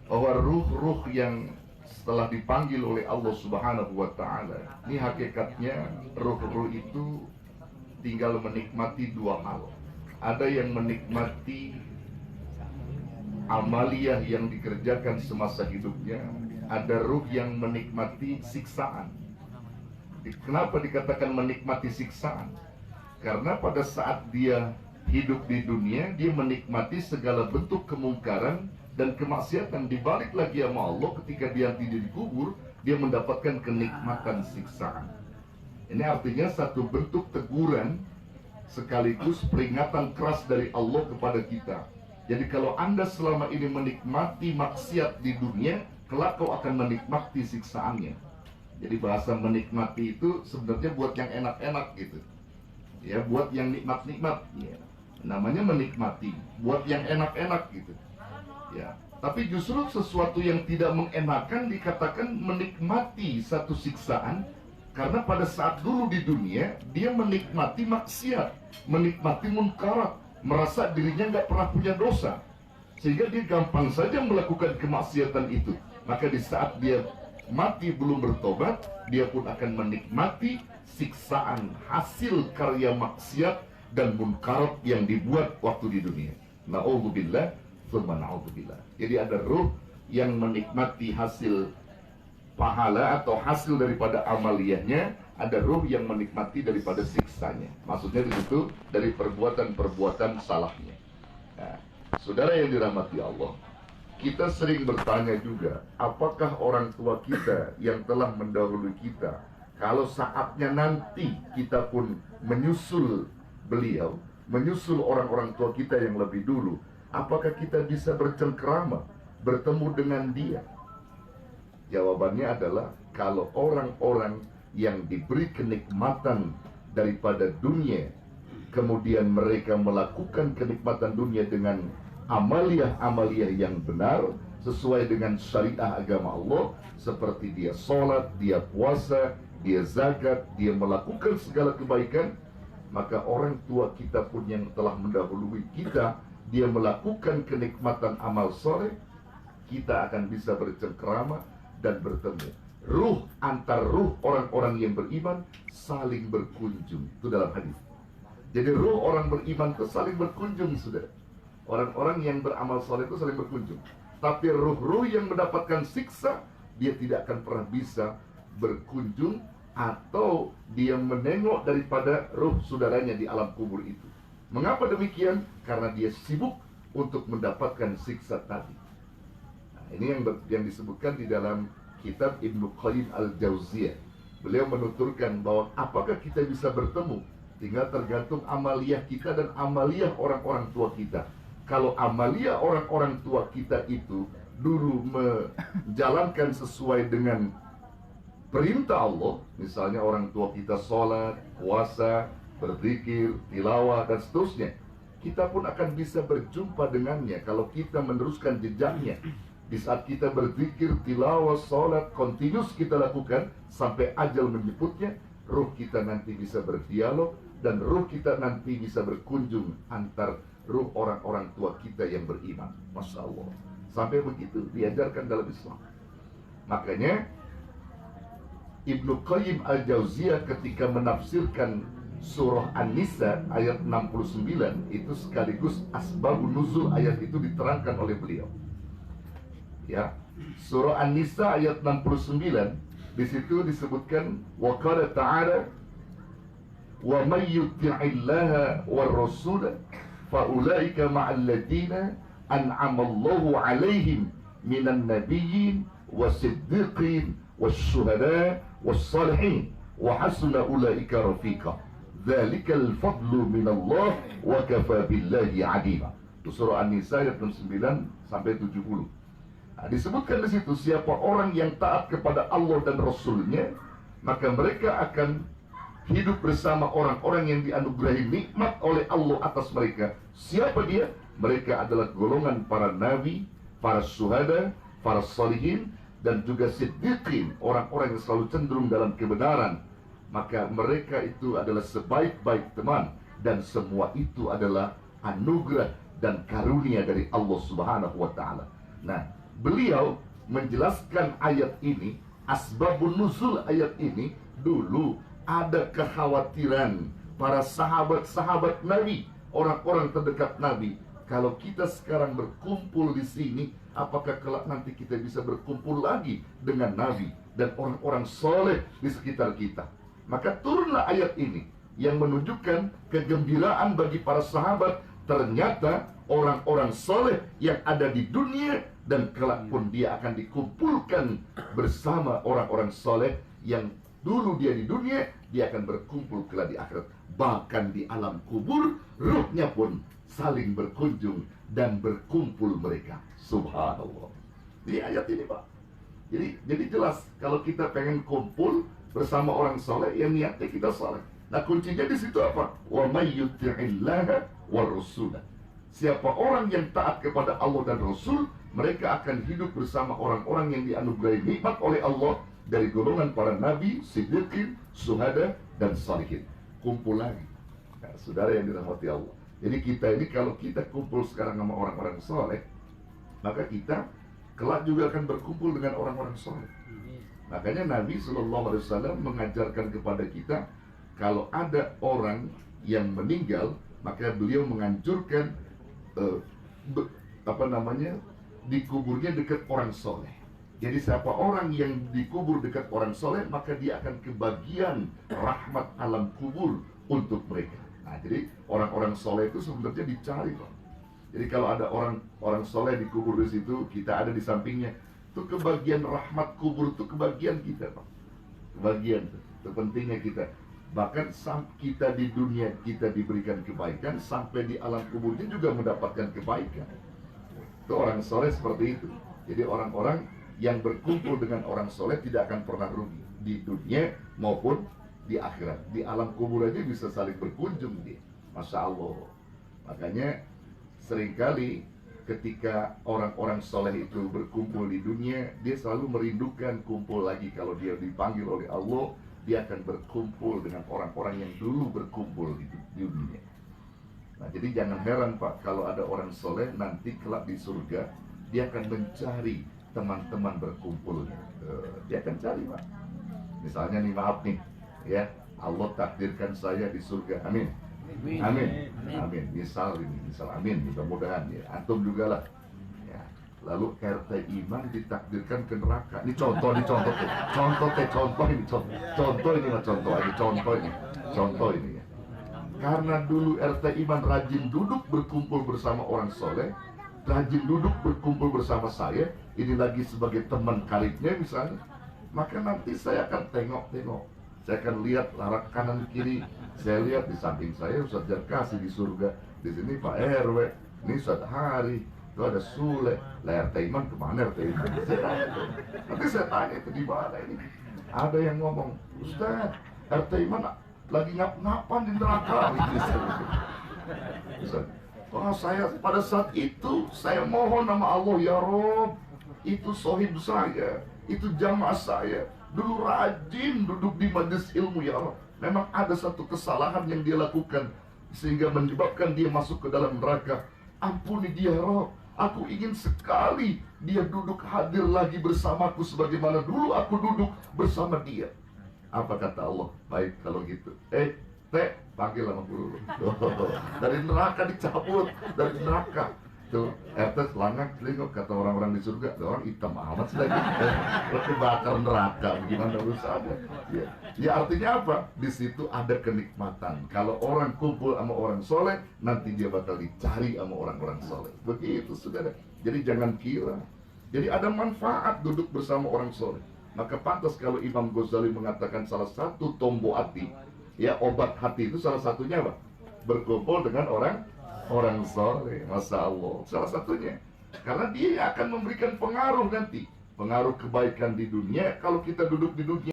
bahwa ruh-ruh yang setelah dipanggil oleh Allah Subhanahu wa Ta'ala, ini hakikatnya ruh-ruh itu tinggal menikmati dua hal. Ada yang menikmati amaliyah yang dikerjakan semasa hidupnya, ada ruh yang menikmati siksaan. Kenapa dikatakan menikmati siksaan? Karena pada saat dia hidup di dunia, dia menikmati segala bentuk kemungkaran dan kemaksiatan. Dibalik lagi sama Allah, ketika dia nanti dikubur, dia mendapatkan kenikmatan siksaan. Ini artinya satu bentuk teguran sekaligus peringatan keras dari Allah kepada kita. Jadi kalau Anda selama ini menikmati maksiat di dunia, kelak kau akan menikmati siksaannya. Jadi bahasa menikmati itu sebenarnya buat yang enak-enak gitu. Ya, buat yang nikmat-nikmat ya. Namanya menikmati, buat yang enak-enak gitu. Ya, tapi justru sesuatu yang tidak mengenakan dikatakan menikmati satu siksaan, karena pada saat dulu di dunia dia menikmati maksiat, menikmati munkarat, merasa dirinya nggak pernah punya dosa, sehingga dia gampang saja melakukan kemaksiatan itu. Maka di saat dia mati belum bertobat, dia pun akan menikmati siksaan hasil karya maksiat dan munkarat yang dibuat waktu di dunia. Na'udzubillah, tsumma na'udzubillah. Jadi ada ruh yang menikmati hasil pahala atau hasil daripada amaliyahnya, ada ruh yang menikmati daripada siksanya. Maksudnya di situ dari perbuatan-perbuatan salahnya. Nah, saudara yang dirahmati Allah, kita sering bertanya juga, apakah orang tua kita yang telah mendahului kita, kalau saatnya nanti kita pun menyusul beliau, menyusul orang-orang tua kita yang lebih dulu, apakah kita bisa bercengkerama, bertemu dengan dia? Jawabannya adalah, kalau orang-orang yang diberi kenikmatan daripada dunia, kemudian mereka melakukan kenikmatan dunia dengan amaliyah-amaliyah yang benar sesuai dengan syariah agama Allah, seperti dia sholat, dia puasa, dia zakat, dia melakukan segala kebaikan, maka orang tua kita pun yang telah mendahului kita, dia melakukan kenikmatan amal soleh, kita akan bisa bercengkerama dan bertemu. Ruh antar ruh orang-orang yang beriman saling berkunjung. Itu dalam hadis. Jadi ruh orang beriman itu saling berkunjung, saudara. Orang-orang yang beramal soleh itu saling berkunjung. Tapi ruh-ruh yang mendapatkan siksa, dia tidak akan pernah bisa berkunjung atau dia menengok daripada ruh saudaranya di alam kubur itu. Mengapa demikian? Karena dia sibuk untuk mendapatkan siksa tadi. Nah, ini yang disebutkan di dalam kitab Ibnu Qayyim Al-Jauziyah. Beliau menuturkan bahwa apakah kita bisa bertemu, tinggal tergantung amaliyah kita dan amaliyah orang-orang tua kita. Kalau amaliyah orang-orang tua kita itu dulu menjalankan sesuai dengan perintah Allah, misalnya orang tua kita sholat, puasa, berzikir, tilawah, dan seterusnya, kita pun akan bisa berjumpa dengannya kalau kita meneruskan jejaknya. Di saat kita berzikir, tilawah, sholat, continuous kita lakukan sampai ajal menjemputnya, ruh kita nanti bisa berdialog dan ruh kita nanti bisa berkunjung antar ruh orang-orang tua kita yang beriman. Masya Allah, sampai begitu diajarkan dalam Islam. Makanya Ibnu Qayyim Al-Jauziyah ketika menafsirkan surah An-Nisa ayat 69 itu sekaligus asbabun nuzul ayat itu diterangkan oleh beliau. Ya, surah An-Nisa ayat 69 di situ disebutkan wa qala ta'ala wa may yuti'illaha war rasul fa ulaika ma'al ladina an'ama Allahu 'alaihim minan nabiyyin wasiddiqin wasyuhada wassalihin wa hasuna ulaika rafiqa dzalikal fadlu minallah wa kafa billahi 'alima. Itu surah An-Nisa ayat 69 sampai 70. Nah, disebutkan di situ siapa orang yang taat kepada Allah dan Rasulnya, maka mereka akan hidup bersama orang-orang yang dianugerahi nikmat oleh Allah atas mereka. Siapa dia? Mereka adalah golongan para nabi, para syuhada, para salihin, dan juga siddiqin, orang-orang yang selalu cenderung dalam kebenaran. Maka mereka itu adalah sebaik-baik teman, dan semua itu adalah anugerah dan karunia dari Allah Subhanahu wa Ta'ala. Nah, beliau menjelaskan ayat ini, asbabun nuzul ayat ini. Dulu ada kekhawatiran para sahabat-sahabat Nabi, orang-orang terdekat Nabi, kalau kita sekarang berkumpul di sini, apakah kelak nanti kita bisa berkumpul lagi dengan Nabi dan orang-orang soleh di sekitar kita? Maka turunlah ayat ini yang menunjukkan kegembiraan bagi para sahabat. Ternyata orang-orang soleh yang ada di dunia, dan kelak pun dia akan dikumpulkan bersama orang-orang soleh yang dulu dia di dunia, dia akan berkumpul kelak di akhirat. Bahkan di alam kubur, ruhnya pun saling berkunjung dan berkumpul mereka. Subhanallah. Di ayat ini, Pak. Jadi jelas, kalau kita pengen kumpul bersama orang soleh, yang niatnya kita soleh. Nah, kuncinya di situ apa? Wa may yuti'illaha war rasulah. Siapa orang yang taat kepada Allah dan Rasul, mereka akan hidup bersama orang-orang yang dianugerahi nikmat oleh Allah dari golongan para nabi, siddiqin, syuhada, dan salihin. Kumpul lagi. Nah, saudara yang dirahmati Allah. Jadi kita ini kalau kita kumpul sekarang sama orang-orang soleh, maka kita kelak juga akan berkumpul dengan orang-orang soleh. Makanya Nabi SAW mengajarkan kepada kita, kalau ada orang yang meninggal, maka beliau menganjurkan dikuburnya dekat orang soleh. Jadi siapa orang yang dikubur dekat orang soleh, maka dia akan kebagian rahmat alam kubur untuk mereka. Nah, jadi orang-orang soleh itu sebenarnya dicari, Pak. Jadi kalau ada orang soleh dikubur di situ, kita ada di sampingnya, itu kebagian rahmat kubur, itu kebagian kita, Pak. Kebagian itu pentingnya kita. Bahkan kita di dunia kita diberikan kebaikan, sampai di alam kuburnya juga mendapatkan kebaikan. Itu orang soleh seperti itu. Jadi orang-orang yang berkumpul dengan orang soleh tidak akan pernah rugi di dunia maupun di akhirat. Di alam kubur aja bisa saling berkunjung dia. Masya Allah. Makanya seringkali ketika orang-orang soleh itu berkumpul di dunia, dia selalu merindukan kumpul lagi. Kalau dia dipanggil oleh Allah, dia akan berkumpul dengan orang-orang yang dulu berkumpul di dunia. Nah, jadi jangan heran, Pak, kalau ada orang soleh nanti kelak di surga, dia akan mencari teman-teman berkumpulnya. Dia akan cari, Pak. Misalnya nih, maaf nih, ya, Allah takdirkan saya di surga, amin. Amin. Amin. Misal amin, mudah-mudahan ya. Antum juga lah. Ya. Lalu RT Iman ditakdirkan ke neraka. Ini contoh ini ya. Karena dulu RT Iman rajin duduk berkumpul bersama orang soleh, rajin duduk berkumpul bersama saya, ini lagi sebagai teman karibnya misalnya, maka nanti saya akan tengok-tengok, saya akan lihat larak kanan kiri, saya lihat di samping saya Ustadz Jarkasi di surga, di sini Pak RW, ini Ustadz Hari, itu ada Sule, lah RT Iman kemana RT Iman? Nanti saya tanya itu di mana ini? Ada yang ngomong, Ustadz, RT Iman lagi ngap-ngapan di neraka. Oh, saya pada saat itu saya mohon nama Allah, ya Rob, itu sohib saya, itu jamaah saya, dulu rajin duduk di majelis ilmu, ya Rob. Memang ada satu kesalahan yang dia lakukan sehingga menyebabkan dia masuk ke dalam neraka. Ampuni dia, Rob. Aku ingin sekali dia duduk hadir lagi bersamaku sebagaimana dulu aku duduk bersama dia. Apa kata Allah? Baik kalau gitu. Teh, panggil sama guru. Dari neraka dicabut, dari neraka. Tuh, RT selangak, selingkuh, kata orang-orang di surga, orang hitam amat sih lagi. Lebih bakar neraka, gimana urusannya? Ya artinya apa? Di situ ada kenikmatan. Kalau orang kumpul sama orang soleh, nanti dia bakal dicari sama orang-orang soleh. Begitu, saudara. Jadi jangan kira. Jadi ada manfaat duduk bersama orang soleh. Maka pantas kalau Imam Ghazali mengatakan salah satu tombo hati, ya obat hati itu salah satunya apa? Berkumpul dengan orang soleh. Masya Allah, salah satunya. Karena dia akan memberikan pengaruh nanti, pengaruh kebaikan di dunia. Kalau kita duduk di dunia